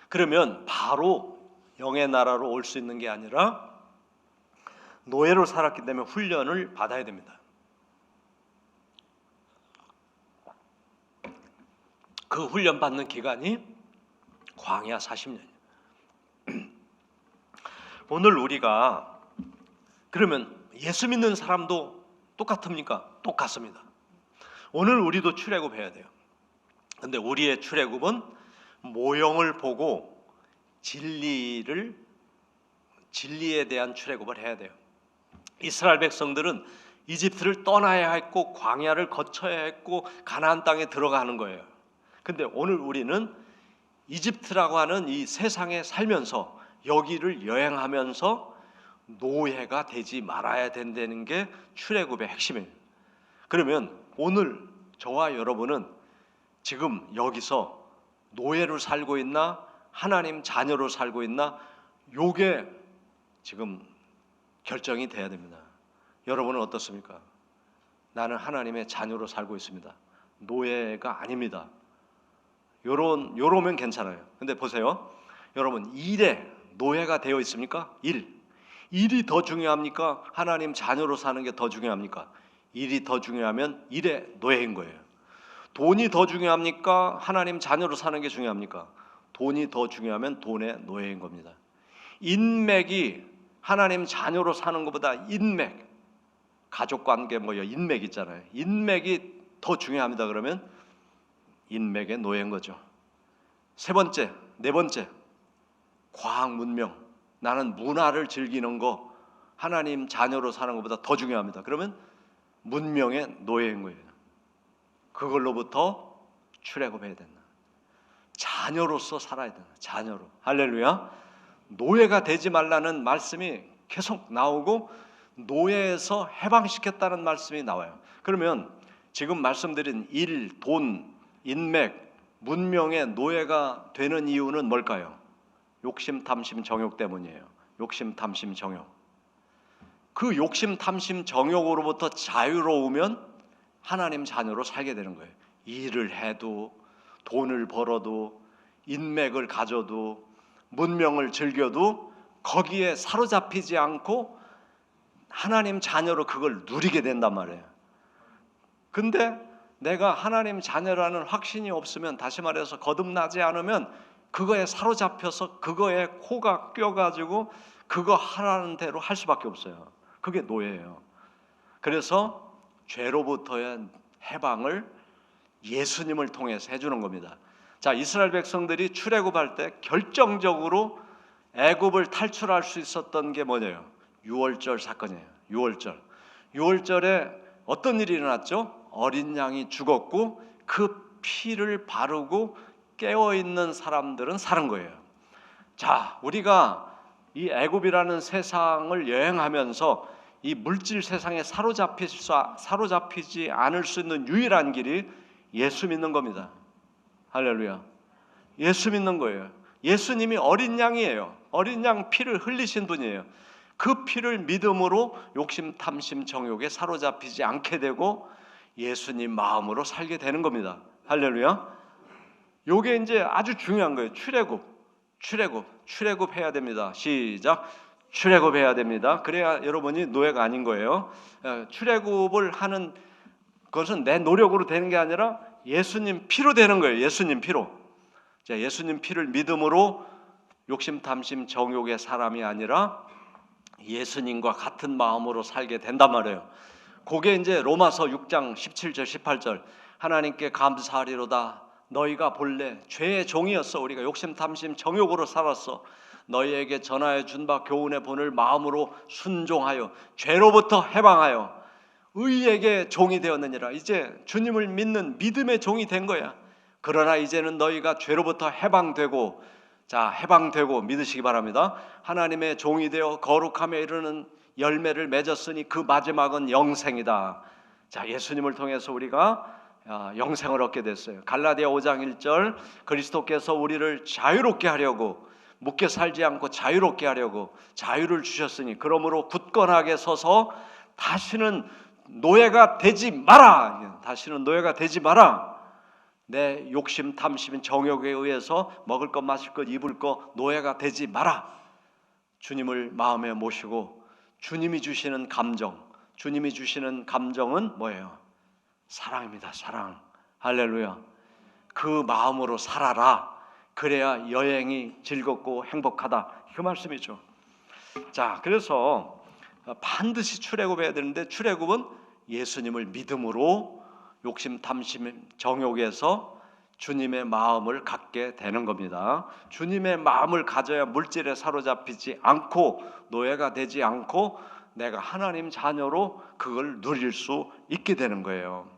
그러면 바로 영의 나라로 올 수 있는 게 아니라 노예로 살았기 때문에 훈련을 받아야 됩니다. 그 훈련 받는 기간이 광야 40년이에요. 오늘 우리가 그러면 예수 믿는 사람도 똑같습니까? 똑같습니다. 오늘 우리도 출애굽해야 돼요. 근데 우리의 출애굽은 모형을 보고 진리에 대한 출애굽을 해야 돼요. 이스라엘 백성들은 이집트를 떠나야 했고 광야를 거쳐야 했고 가나안 땅에 들어가는 거예요. 근데 오늘 우리는 이집트라고 하는 이 세상에 살면서 여기를 여행하면서 노예가 되지 말아야 된다는 게 출애굽의 핵심이에요. 그러면 오늘 저와 여러분은 지금 여기서 노예로 살고 있나 하나님 자녀로 살고 있나 요게 지금 결정이 돼야 됩니다. 여러분은 어떻습니까? 나는 하나님의 자녀로 살고 있습니다. 노예가 아닙니다. 요러면 괜찮아요. 근데 보세요. 여러분 일에 노예가 되어 있습니까? 일이 더 중요합니까? 하나님 자녀로 사는 게 더 중요합니까? 일이 더 중요하면 일에 노예인 거예요. 돈이 더 중요합니까? 하나님 자녀로 사는 게 중요합니까? 돈이 더 중요하면 돈의 노예인 겁니다. 인맥이 하나님 자녀로 사는 것보다 인맥, 가족관계 인맥 있잖아요. 인맥이 더 중요합니다. 그러면 인맥의 노예인 거죠. 네 번째, 과학 문명. 나는 문화를 즐기는 거 하나님 자녀로 사는 것보다 더 중요합니다. 그러면 문명의 노예인 거예요. 그걸로부터 출애굽해야 된다. 자녀로서 살아야 된다. 자녀로. 할렐루야. 노예가 되지 말라는 말씀이 계속 나오고 노예에서 해방시켰다는 말씀이 나와요. 그러면 지금 말씀드린 일, 돈, 인맥, 문명의 노예가 되는 이유는 뭘까요? 욕심, 탐심, 정욕 때문이에요. 욕심, 탐심, 정욕. 그 욕심, 탐심, 정욕으로부터 자유로우면 하나님 자녀로 살게 되는 거예요. 일을 해도 돈을 벌어도 인맥을 가져도 문명을 즐겨도 거기에 사로잡히지 않고 하나님 자녀로 그걸 누리게 된단 말이에요. 근데 내가 하나님 자녀라는 확신이 없으면, 다시 말해서 거듭나지 않으면 그거에 사로잡혀서 그거에 코가 껴가지고 그거 하라는 대로 할 수밖에 없어요. 그게 노예예요. 그래서 죄로부터의 해방을 예수님을 통해서 해주는 겁니다. 자, 이스라엘 백성들이 출애굽할 때 결정적으로 애굽을 탈출할 수 있었던 게 뭐냐요? 유월절 사건이에요. 유월절에 어떤 일이 일어났죠? 어린 양이 죽었고 그 피를 바르고 깨어있는 사람들은 사는 거예요. 자, 우리가 이 애굽이라는 세상을 여행하면서 이 물질 세상에 사로잡히지 않을 수 있는 유일한 길이 예수 믿는 겁니다. 할렐루야. 예수 믿는 거예요. 예수님이 어린 양이에요. 어린 양 피를 흘리신 분이에요. 그 피를 믿음으로 욕심, 탐심, 정욕에 사로잡히지 않게 되고 예수님 마음으로 살게 되는 겁니다. 할렐루야. 요게 이제 아주 중요한 거예요. 출애굽해야 됩니다. 시작. 출애굽해야 됩니다. 그래야 여러분이 노예가 아닌 거예요. 출애굽을 하는 것은 내 노력으로 되는 게 아니라 예수님 피로 되는 거예요. 예수님 피로. 자, 예수님 피를 믿음으로 욕심, 탐심, 정욕의 사람이 아니라 예수님과 같은 마음으로 살게 된단 말이에요. 그게 이제 로마서 6장 17절 18절 하나님께 감사하리로다. 너희가 본래 죄의 종이었어. 우리가 욕심, 탐심, 정욕으로 살았어. 너희에게 전하여 준 바 교훈의 본을 마음으로 순종하여 죄로부터 해방하여 의에게 종이 되었느니라. 이제 주님을 믿는 믿음의 종이 된 거야. 그러나 이제는 너희가 죄로부터 해방되고, 자, 해방되고 믿으시기 바랍니다. 하나님의 종이 되어 거룩함에 이르는 열매를 맺었으니 그 마지막은 영생이다. 자, 예수님을 통해서 우리가 영생을 얻게 됐어요. 갈라디아 5장 1절 그리스도께서 우리를 자유롭게 하려고 묶여 살지 않고 자유롭게 하려고 자유를 주셨으니 그러므로 굳건하게 서서 다시는 노예가 되지 마라. 다시는 노예가 되지 마라. 내 욕심 탐심 정욕에 의해서 먹을 것 마실 것 입을 것 노예가 되지 마라. 주님을 마음에 모시고 주님이 주시는 감정, 주님이 주시는 감정은 뭐예요? 사랑입니다. 사랑. 할렐루야. 그 마음으로 살아라. 그래야 여행이 즐겁고 행복하다. 그 말씀이죠. 자, 그래서 반드시 출애굽해야 되는데 출애굽은 예수님을 믿음으로 욕심 탐심 정욕에서 주님의 마음을 갖게 되는 겁니다. 주님의 마음을 가져야 물질에 사로잡히지 않고 노예가 되지 않고 내가 하나님 자녀로 그걸 누릴 수 있게 되는 거예요.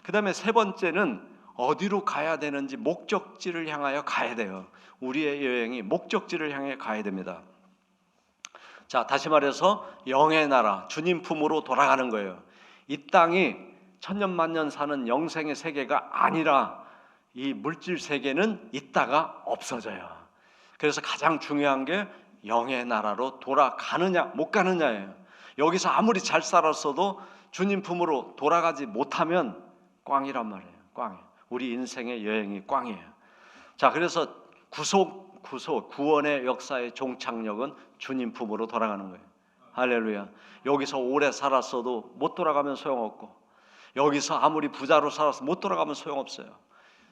그 다음에 세 번째는 어디로 가야 되는지 목적지를 향하여 가야 돼요. 우리의 여행이 목적지를 향해 가야 됩니다. 자, 다시 말해서 영의 나라, 주님 품으로 돌아가는 거예요. 이 땅이 천년만년 사는 영생의 세계가 아니라 이 물질 세계는 있다가 없어져요. 그래서 가장 중요한 게 영의 나라로 돌아가느냐 못 가느냐예요. 여기서 아무리 잘 살았어도 주님 품으로 돌아가지 못하면 꽝이란 말이에요. 꽝이에요. 우리 인생의 여행이 꽝이에요. 자, 그래서 구원의 역사의 종착역은 주님 품으로 돌아가는 거예요. 할렐루야. 여기서 오래 살았어도 못 돌아가면 소용없고 여기서 아무리 부자로 살아서 못 돌아가면 소용없어요.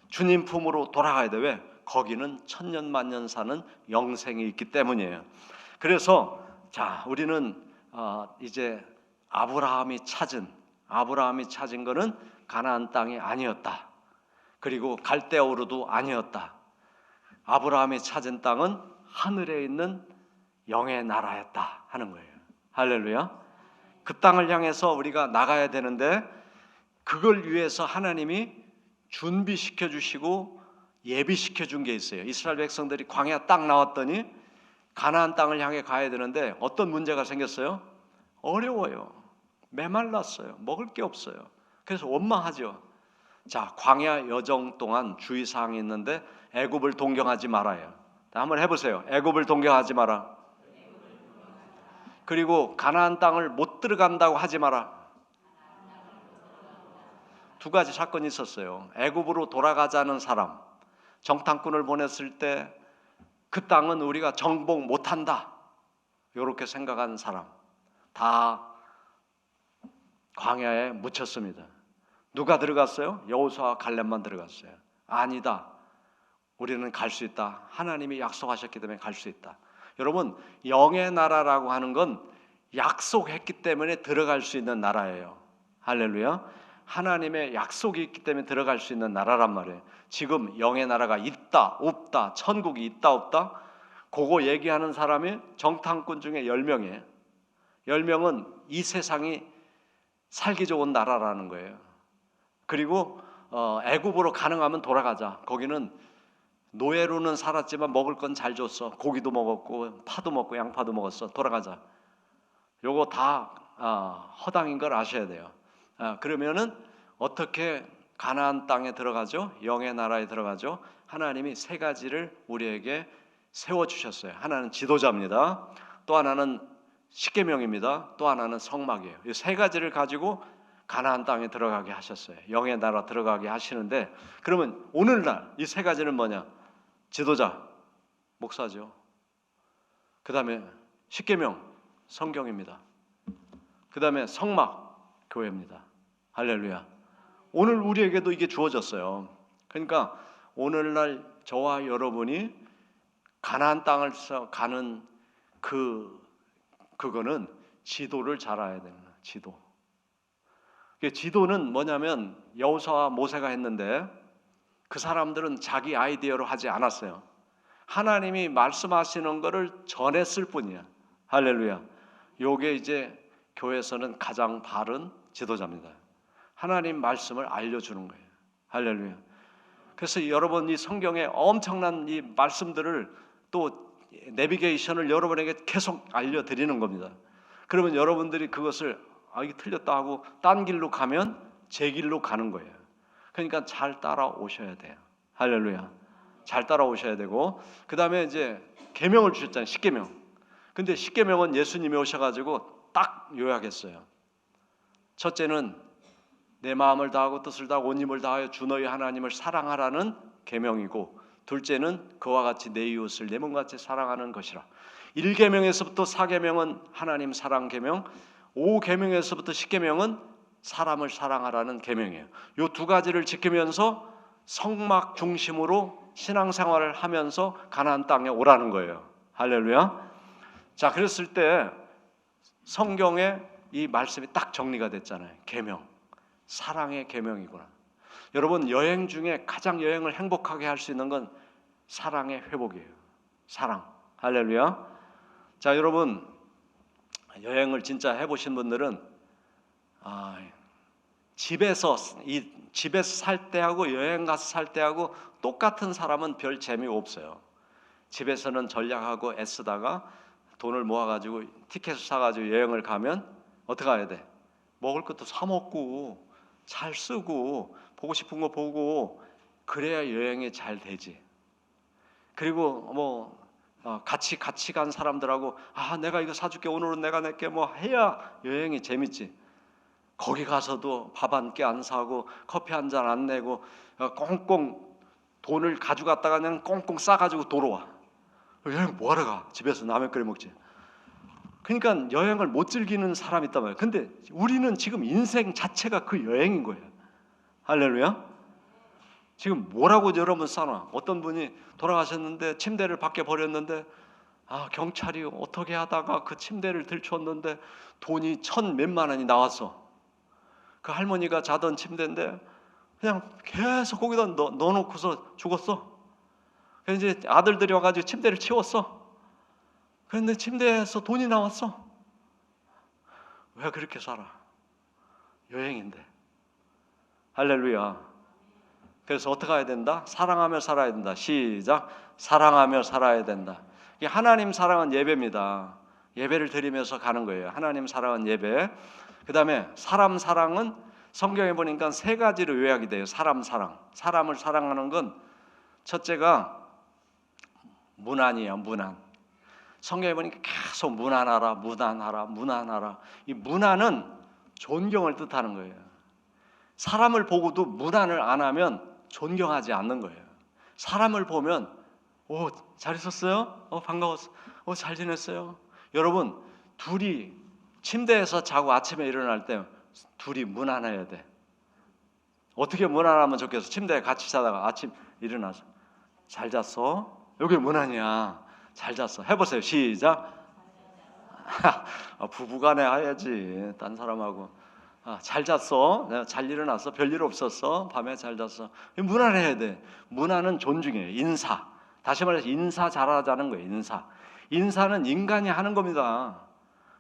주님 품으로 돌아가야 돼. 왜? 거기는 천년만년 사는 영생이 있기 때문이에요. 그래서 자, 우리는 이제 아브라함이 찾은 거는 가나안 땅이 아니었다. 그리고 갈대아 우르도 아니었다. 아브라함이 찾은 땅은 하늘에 있는 영의 나라였다 하는 거예요. 할렐루야. 그 땅을 향해서 우리가 나가야 되는데 그걸 위해서 하나님이 준비시켜 주시고 예비시켜 준 게 있어요. 이스라엘 백성들이 광야 딱 나왔더니 가나안 땅을 향해 가야 되는데 어떤 문제가 생겼어요? 어려워요. 메말랐어요. 먹을 게 없어요. 그래서 원망하죠. 자, 광야 여정 동안 주의사항이 있는데 애굽을 동경하지 말아요. 한번 해보세요. 애굽을 동경하지 마라. 그리고 가나안 땅을 못 들어간다고 하지 마라. 두 가지 사건이 있었어요. 애굽으로 돌아가자는 사람, 정탐꾼을 보냈을 때 그 땅은 우리가 정복 못한다 이렇게 생각하는 사람 다 광야에 묻혔습니다. 누가 들어갔어요? 여호수아와 갈렙만 들어갔어요. 아니다. 우리는 갈 수 있다. 하나님이 약속하셨기 때문에 갈 수 있다. 여러분, 영의 나라라고 하는 건 약속했기 때문에 들어갈 수 있는 나라예요. 할렐루야. 하나님의 약속이 있기 때문에 들어갈 수 있는 나라란 말이에요. 지금 영의 나라가 있다 없다, 천국이 있다 없다, 그거 얘기하는 사람이 정탐꾼 중에 10명이에요 10명은 이 세상이 살기 좋은 나라라는 거예요. 그리고 애굽으로 가능하면 돌아가자. 거기는 노예로는 살았지만 먹을 건 잘 줬어. 고기도 먹었고 파도 먹고 양파도 먹었어. 돌아가자. 요거 다 허당인 걸 아셔야 돼요. 그러면은 어떻게 가나안 땅에 들어가죠? 영의 나라에 들어가죠? 하나님이 세 가지를 우리에게 세워주셨어요. 하나는 지도자입니다. 또 하나는 십계명입니다. 또 하나는 성막이에요. 이 세 가지를 가지고 가나안 땅에 들어가게 하셨어요. 영의 나라 들어가게 하시는데 그러면 오늘날 이 세 가지는 뭐냐? 지도자, 목사죠. 그 다음에 십계명, 성경입니다. 그 다음에 성막, 교회입니다. 할렐루야. 오늘 우리에게도 이게 주어졌어요. 그러니까 오늘날 저와 여러분이 가나안 땅을 가는 그거는 지도를 잘 알아야 됩니다. 지도는 뭐냐면 여호수아와 모세가 했는데 그 사람들은 자기 아이디어로 하지 않았어요. 하나님이 말씀하시는 것을 전했을 뿐이야. 할렐루야. 요게 이제 교회에서는 가장 바른 지도자입니다. 하나님 말씀을 알려주는 거예요. 할렐루야. 그래서 여러분 이 성경에 엄청난 이 말씀들을 또 내비게이션을 여러분에게 계속 알려드리는 겁니다. 그러면 여러분들이 그것을 이게 틀렸다 하고 딴 길로 가면 제 길로 가는 거예요. 그러니까 잘 따라오셔야 돼요. 할렐루야. 잘 따라오셔야 되고, 그 다음에 이제 계명을 주셨잖아요. 십계명. 근데 십계명은 예수님이 오셔가지고 딱 요약했어요. 첫째는 내 마음을 다하고 뜻을 다하고 온 힘을 다하여 주 너희 하나님을 사랑하라는 계명이고, 둘째는 그와 같이 내 이웃을 내 몸같이 사랑하는 것이라. 1계명에서부터 4계명은 하나님 사랑 계명, 5계명에서부터 10계명은 사람을 사랑하라는 계명이에요. 이 두 가지를 지키면서 성막 중심으로 신앙생활을 하면서 가나안 땅에 오라는 거예요. 할렐루야. 자, 그랬을 때 성경에 이 말씀이 딱 정리가 됐잖아요. 계명, 사랑의 계명이구나. 여러분, 여행 중에 가장 여행을 행복하게 할 수 있는 건 사랑의 회복이에요. 사랑. 할렐루야. 자, 여러분, 여행을 진짜 해보신 분들은 집에서 살 때하고 여행 가서 살 때하고 똑같은 사람은 별 재미가 없어요. 집에서는 전략하고 애쓰다가 돈을 모아가지고 티켓을 사가지고 여행을 가면 어떻게 해야 돼? 먹을 것도 사 먹고 잘 쓰고 보고 싶은 거 보고 그래야 여행이 잘 되지. 그리고 같이 간 사람들하고 내가 이거 사줄게, 오늘은 내가 낼게, 해야 여행이 재밌지. 거기 가서도 밥 한 끼 안 사고 커피 한 잔 안 내고 꽁꽁 돈을 가져갔다가 그냥 꽁꽁 싸가지고 돌아와. 여행 뭐하러 가? 집에서 라면 끓여 먹지. 그러니까 여행을 못 즐기는 사람이 있단 말이에요. 근데 우리는 지금 인생 자체가 그 여행인 거예요. 할렐루야. 지금 뭐라고 여러분 싸나? 어떤 분이 돌아가셨는데 침대를 밖에 버렸는데 경찰이 어떻게 하다가 그 침대를 들추었는데 돈이 1,000몇만 원이 나왔어. 그 할머니가 자던 침대인데 그냥 계속 거기다 넣어놓고서 죽었어. 그래서 이제 아들들이 와가지고 침대를 치웠어. 그런데 침대에서 돈이 나왔어. 왜 그렇게 살아? 여행인데. 할렐루야. 그래서 어떻게 해야 된다? 사랑하며 살아야 된다. 시작. 사랑하며 살아야 된다. 하나님 사랑은 예배입니다. 예배를 드리면서 가는 거예요. 하나님 사랑은 예배. 그 다음에 사람 사랑은 성경에 보니까 3가지로 요약이 돼요. 사람 사랑. 사람을 사랑하는 건 첫째가 문안이에요. 문안. 성경에 보니까 계속 문안하라, 문안하라, 문안하라. 이 문안은 존경을 뜻하는 거예요. 사람을 보고도 문안을 안 하면 존경하지 않는 거예요. 사람을 보면 잘 있었어요? 반가웠어. 잘 지냈어요? 여러분, 둘이 침대에서 자고 아침에 일어날 때 둘이 문안해야 돼. 어떻게 문안하면 좋겠어? 침대에 같이 자다가 아침 일어나서 잘 잤어? 여기 문안이야. 잘 잤어. 해보세요. 시작. 부부간에 해야지. 딴 사람하고. 잘 잤어? 내가 잘 일어났어? 별일 없었어? 밤에 잘 잤어? 문안해야 돼. 문안은 존중이에요. 인사. 다시 말해서 인사 잘하자는 거예요. 인사. 인사는 인간이 하는 겁니다.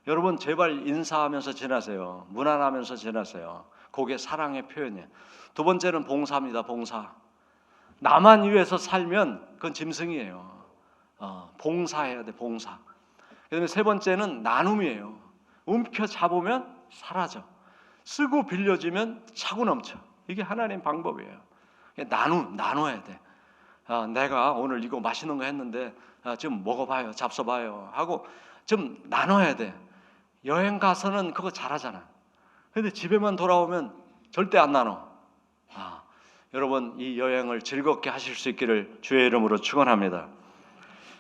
여러분 제발 인사하면서 지나세요. 문안하면서 지나세요. 그게 사랑의 표현이에요. 두 번째는 봉사입니다. 봉사. 나만 위해서 살면 그건 짐승이에요. 봉사해야 돼. 봉사. 그다음에 세 번째는 나눔이에요. 움켜 잡으면 사라져. 쓰고 빌려주면 차고 넘쳐. 이게 하나님 방법이에요. 나눠야 돼. 내가 오늘 이거 맛있는 거 했는데 좀 먹어봐요, 잡숴봐요 하고 좀 나눠야 돼. 여행 가서는 그거 잘하잖아. 근데 집에만 돌아오면 절대 안 나눠. 여러분 이 여행을 즐겁게 하실 수 있기를 주의 이름으로 축원합니다.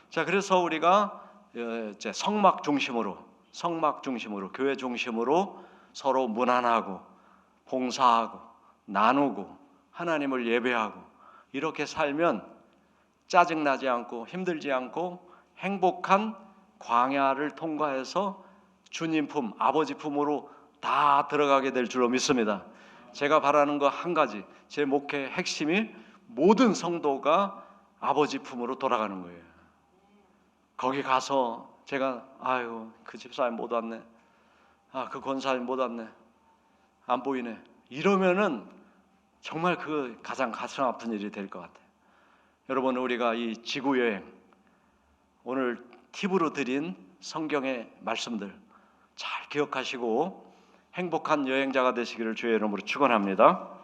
자, 그래서 우리가 이제 성막 중심으로 교회 중심으로 서로 문안하고 봉사하고 나누고 하나님을 예배하고 이렇게 살면 짜증나지 않고 힘들지 않고 행복한 광야를 통과해서 주님 품, 아버지 품으로 다 들어가게 될 줄로 믿습니다. 제가 바라는 거 한 가지, 제 목회의 핵심이 모든 성도가 아버지 품으로 돌아가는 거예요. 거기 가서 제가 그 집사님 못 왔네, 그 권사님 못 왔네, 안 보이네, 이러면은 정말 그 가장 가슴 아픈 일이 될 것 같아요. 여러분, 우리가 이 지구여행, 오늘 팁으로 드린 성경의 말씀들 잘 기억하시고 행복한 여행자가 되시기를 주의 이름으로 축원합니다.